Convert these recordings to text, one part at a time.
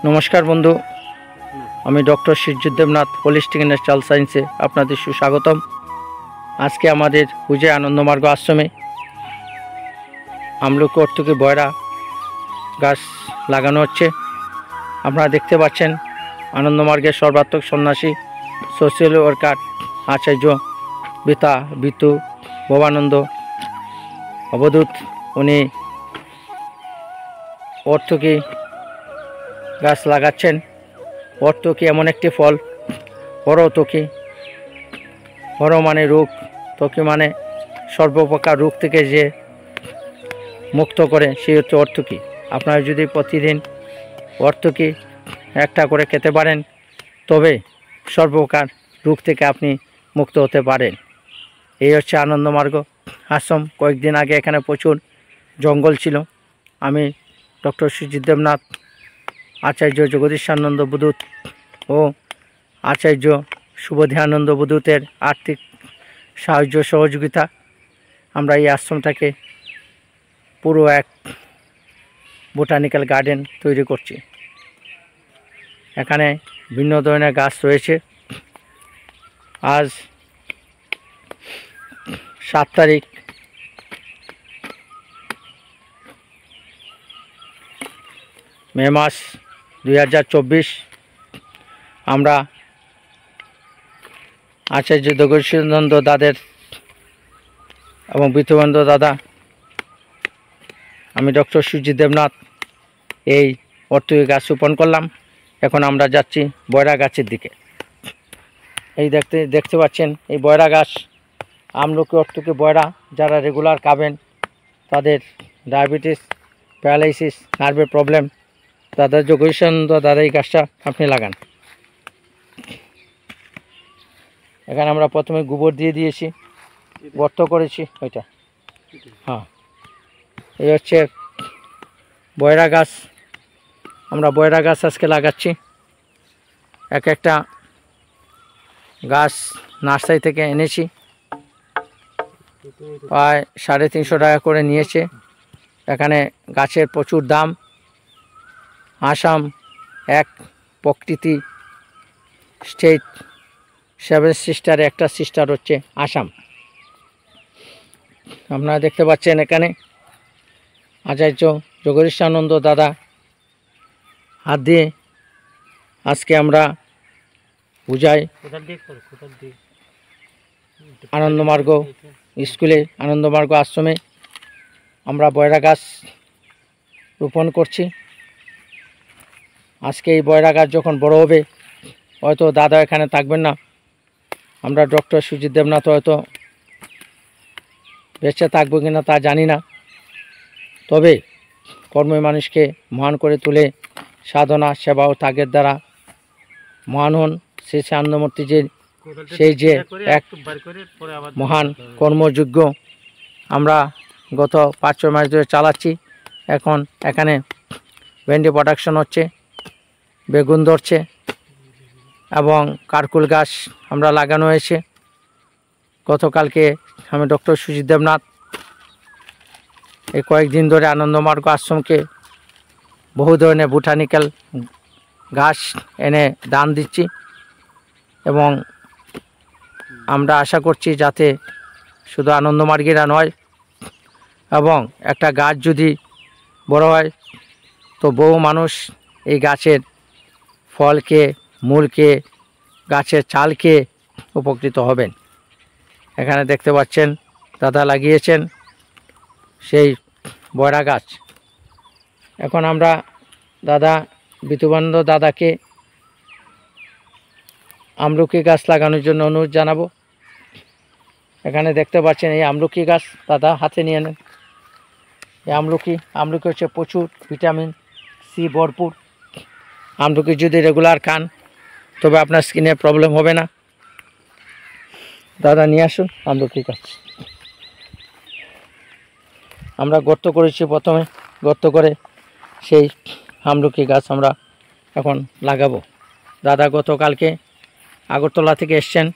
नमस्कार बंधु আমি डॉक्टर शिवजित देवनाथ होलिस्टिक ন্যাচারাল সায়েন্সে আপনাদের সুস্বাগতম। আজকে আমাদের পূজা আনন্দমার্গ আশ্রমে আমলকি অর্থকে বয়রা গাছ লাগানো হচ্ছে। আপনারা দেখতে পাচ্ছেন আনন্দমার্গের সর্বাত্মক সন্ন্যাসী সোশ্যাল ওয়ার্কার আচার্য বিতা বিতু ভবানন্দ অবধূত উনি অর্থকি গাছ লাগাচ্ছেন। অর্থকি এমন একটি ফল, বড় তকি, বড় মানে রোগ, তকি মানে সর্বপ্রকার রোগ থেকে যে মুক্ত করে সেই হচ্ছে অর্থকি। আপনারা যদি প্রতিদিন অর্থকি একটা করে খেতে পারেন তবে সর্বপ্রকার রোগ থেকে আপনি মুক্ত হতে পারেন। এই হচ্ছে আনন্দমার্গ আশ্রম। কয়েকদিন আগে এখানে প্রচুর জঙ্গল ছিল। আমি ডক্টর সুজিত দেবনাথ, আচার্য জগদীশানন্দ বুদুত ও আচার্য শুভধ্যানন্দ বুদুতের আর্থিক সাহায্য সহযোগিতা আমরা এই আশ্রমটাকে পুরো এক বোটানিক্যাল গার্ডেন তৈরি করছি। এখানে ভিন্ন ধরনের গাছ রয়েছে। আজ 7 তারিখ মে মাস 2024। আমরা আচার্য জগদীশানন্দ দাদের এবং বিতুবন্ধ দাদা, আমি ডক্টর সুজিত দেবনাথ এই অর্থকি গাছ রোপণ করলাম। এখন আমরা যাচ্ছি বয়রা গাছের দিকে। এই দেখতে পাচ্ছেন এই বয়রা গাছ, আমলকি অর্থকি বয়রা যারা রেগুলার খাবেন, তাদের ডায়াবেটিস, প্যারালাইসিস, নার্ভের প্রবলেম, দাদা জগদীশানন্দ দাদা এই গাছটা আপনি লাগান। এখানে আমরা প্রথমে গোবর দিয়ে দিয়েছি, গর্ত করেছি ওইটা। হ্যাঁ, এই হচ্ছে বয়রা গাছ। আমরা বয়রা গাছ আজকে লাগাচ্ছি। এক একটা গাছ নার্সারি থেকে এনেছি, প্রায় 350 টাকা করে নিয়েছে। এখানে গাছের প্রচুর দাম। আসাম এক প্রকৃতি স্টেট, 7 সিস্টারে একটা সিস্টার হচ্ছে আসাম। আপনারা দেখতে পাচ্ছেন এখানে আচার্য জগদীশানন্দ দাদা হাত দিয়ে আজকে আমরা পূজায় আনন্দমার্গ স্কুলে, আনন্দমার্গ আশ্রমে আমরা বয়রা গাছ রোপণ করছি। আজকে এই বয়রা গাছ যখন বড় হবে, হয়তো দাদা এখানে থাকবেন না, আমরা ডক্টর সুজিত দেবনাথ হয়তো বেঁচে থাকবো কিনা তা জানি না। তবে কর্মই মানুষকে মহান করে তুলে, সাধনা, সেবা ও ত্যাগের দ্বারা মহান হন। সেই আনন্দমূর্তিজির সেই যে এক মহান কর্মযোগ্য আমরা গত 5-6 মাস ধরে চালাচ্ছি। এখন এখানে ভেন্ডি প্রোডাকশন হচ্ছে, বেগুন ধরছে এবং কারকুল গাছ আমরা লাগানো হয়েছে। গতকালকে আমি ডক্টর সুজিত দেবনাথ এই কয়েকদিন ধরে আনন্দমার্গ আশ্রমকে বহু ধরনের বোটানিক্যাল গাছ এনে দান দিচ্ছি এবং আমরা আশা করছি যাতে শুধু আনন্দমার্গীরা নয়, এবং একটা গাছ যদি বড় হয় তো বহু মানুষ এই গাছের ফলকে, মূলকে, গাছের চালকে উপকৃত হবেন। এখানে দেখতে পাচ্ছেন দাদা লাগিয়েছেন সেই বয়রা গাছ। এখন আমরা দাদা বিতুবন্ধ দাদাকে আমলকি গাছ লাগানোর জন্য অনুরোধ জানাবো। এখানে দেখতে পাচ্ছেন এই আমলকি গাছ, দাদা হাতে নিয়ে নেন। এই আমলকি হচ্ছে প্রচুর ভিটামিন সি ভরপুর। আমলকি যদি রেগুলার খান তবে আপনার স্কিনের প্রবলেম হবে না। দাদা নিয়ে আসুন আমলকি গাছ। আমরা গর্ত করেছি, প্রথমে গর্ত করে সেই আমলকি গাছ আমরা এখন লাগাবো। দাদা গতকালকে আগরতলা থেকে এসছেন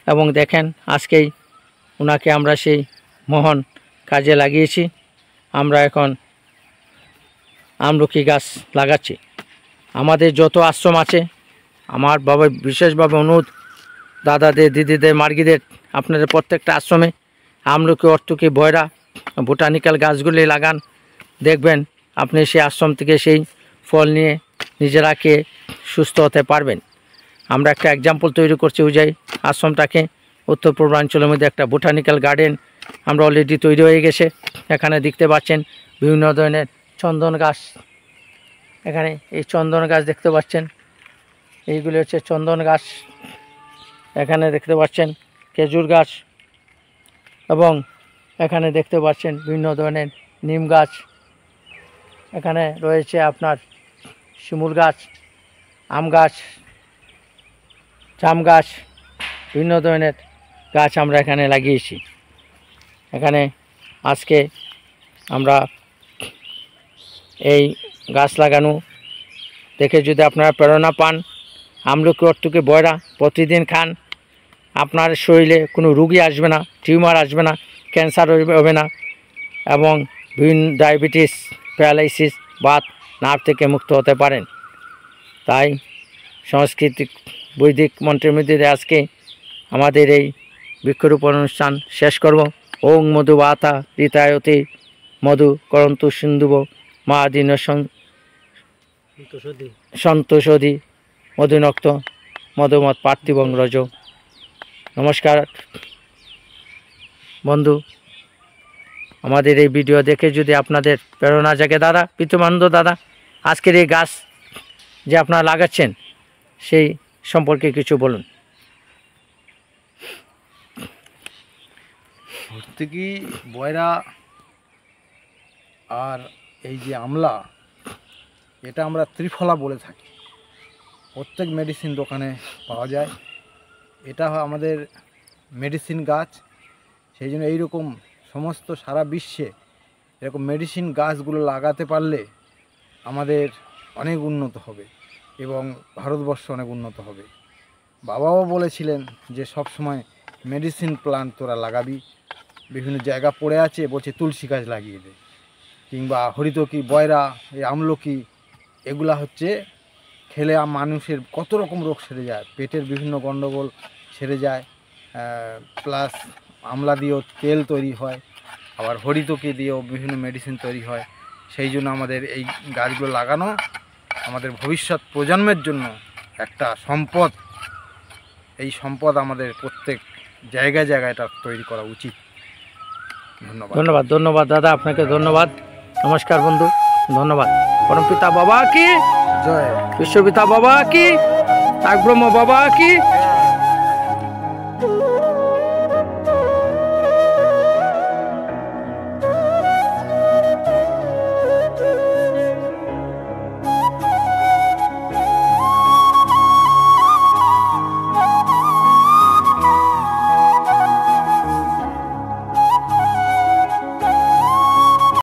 এবং দেখেন আজকেই ওনাকে আমরা সেই মহান কাজে লাগিয়েছি। আমরা এখন আমলকি গাছ লাগাচ্ছি। আমাদের যত আশ্রম আছে, আমার বাবা বিশেষভাবে অনুরোধ, দাদাদের, দিদিদের, মার্গিদের, আপনাদের প্রত্যেকটা আশ্রমে আমলকি, অর্তুকি, বয়রা, বোটানিক্যাল গাছগুলি লাগান। দেখবেন আপনি সেই আশ্রম থেকে সেই ফল নিয়ে নিজেরা খেয়ে সুস্থ হতে পারবেন। আমরা একটা এক্সাম্পল তৈরি করছি উজাই আশ্রমটাকে। উত্তর পূর্বাঞ্চলের মধ্যে একটা বোটানিক্যাল গার্ডেন আমরা অলরেডি তৈরি হয়ে গেছে। এখানে দেখতে পাচ্ছেন বিভিন্ন ধরনের চন্দন গাছ। এখানে এই চন্দন গাছ দেখতে পাচ্ছেন, এইগুলি হচ্ছে চন্দন গাছ। এখানে দেখতে পাচ্ছেন খেজুর গাছ, এবং এখানে দেখতে পাচ্ছেন বিভিন্ন ধরনের নিম গাছ। এখানে রয়েছে আপনার শিমুল গাছ, আম গাছ, জাম গাছ, বিভিন্ন ধরনের গাছ আমরা এখানে লাগিয়েছি। এখানে আজকে আমরা এই গাছ লাগানো দেখে যদি আপনারা প্রেরণা পান, আমলকি, অর্তুকি, বয়রা প্রতিদিন খান, আপনার শরীরে কোনো রোগী আসবে না, টিউমার আসবে না, ক্যান্সার হবে না, এবং বিভিন্ন ডায়াবেটিস, প্যারালাইসিস, বাত, নার্ভ থেকে মুক্ত হতে পারেন। তাই সাংস্কৃতিক বৈদিক মন্ত্রের মধ্যে দিয়ে আজকে আমাদের এই বৃক্ষরোপণ অনুষ্ঠান শেষ করব। ওং মধুবাতা ঋতায়তে মধু করন্তু সিন্ধুব মহাদিন সন্তোষধি মধুনক্ত মধুমত পার্থিবং রজ। নমস্কার বন্ধু, আমাদের এই ভিডিও দেখে যদি আপনাদের প্রেরণা জাগে, দাদা প্রীতমানন্দ দাদা, আজকের এই গাছ যে আপনারা লাগাচ্ছেন সেই সম্পর্কে কিছু বলুন। অর্তুকি, বয়রা আর এই যে আমলা, এটা আমরা ত্রিফলা বলে থাকি। প্রত্যেক মেডিসিন দোকানে পাওয়া যায়। এটা আমাদের মেডিসিন গাছ, সেই জন্য এইরকম সমস্ত সারা বিশ্বে এরকম মেডিসিন গাছগুলো লাগাতে পারলে আমাদের অনেক উন্নত হবে এবং ভারতবর্ষ অনেক উন্নত হবে। বাবাও বলেছিলেন যে সব সময় মেডিসিন প্লান্ট তোরা লাগাবি। বিভিন্ন জায়গা পড়ে আছে, বলছে তুলসী গাছ লাগিয়ে দে, কিংবা হরিতকি, বয়রা, এই আমলকি, এগুলা হচ্ছে খেলে মানুষের কত রকম রোগ সেরে যায়, পেটের বিভিন্ন গণ্ডগোল সেরে যায়। প্লাস আমলা দিয়েও তেল তৈরি হয়, আবার হরিতকি দিয়েও বিভিন্ন মেডিসিন তৈরি হয়। সেই জন্য আমাদের এই গাছগুলো লাগানো আমাদের ভবিষ্যৎ প্রজন্মের জন্য একটা সম্পদ। এই সম্পদ আমাদের প্রত্যেক জায়গায় জায়গায় এটা তৈরি করা উচিত। ধন্যবাদ। ধন্যবাদ, ধন্যবাদ দাদা, আপনাকে ধন্যবাদ। নমস্কার বন্ধু, ধন্যবাদ। পরমপিতা বাবা কি জয়, বিশ্বপিতা বাবা কি, নাগ ব্রহ্ম বাবা কি।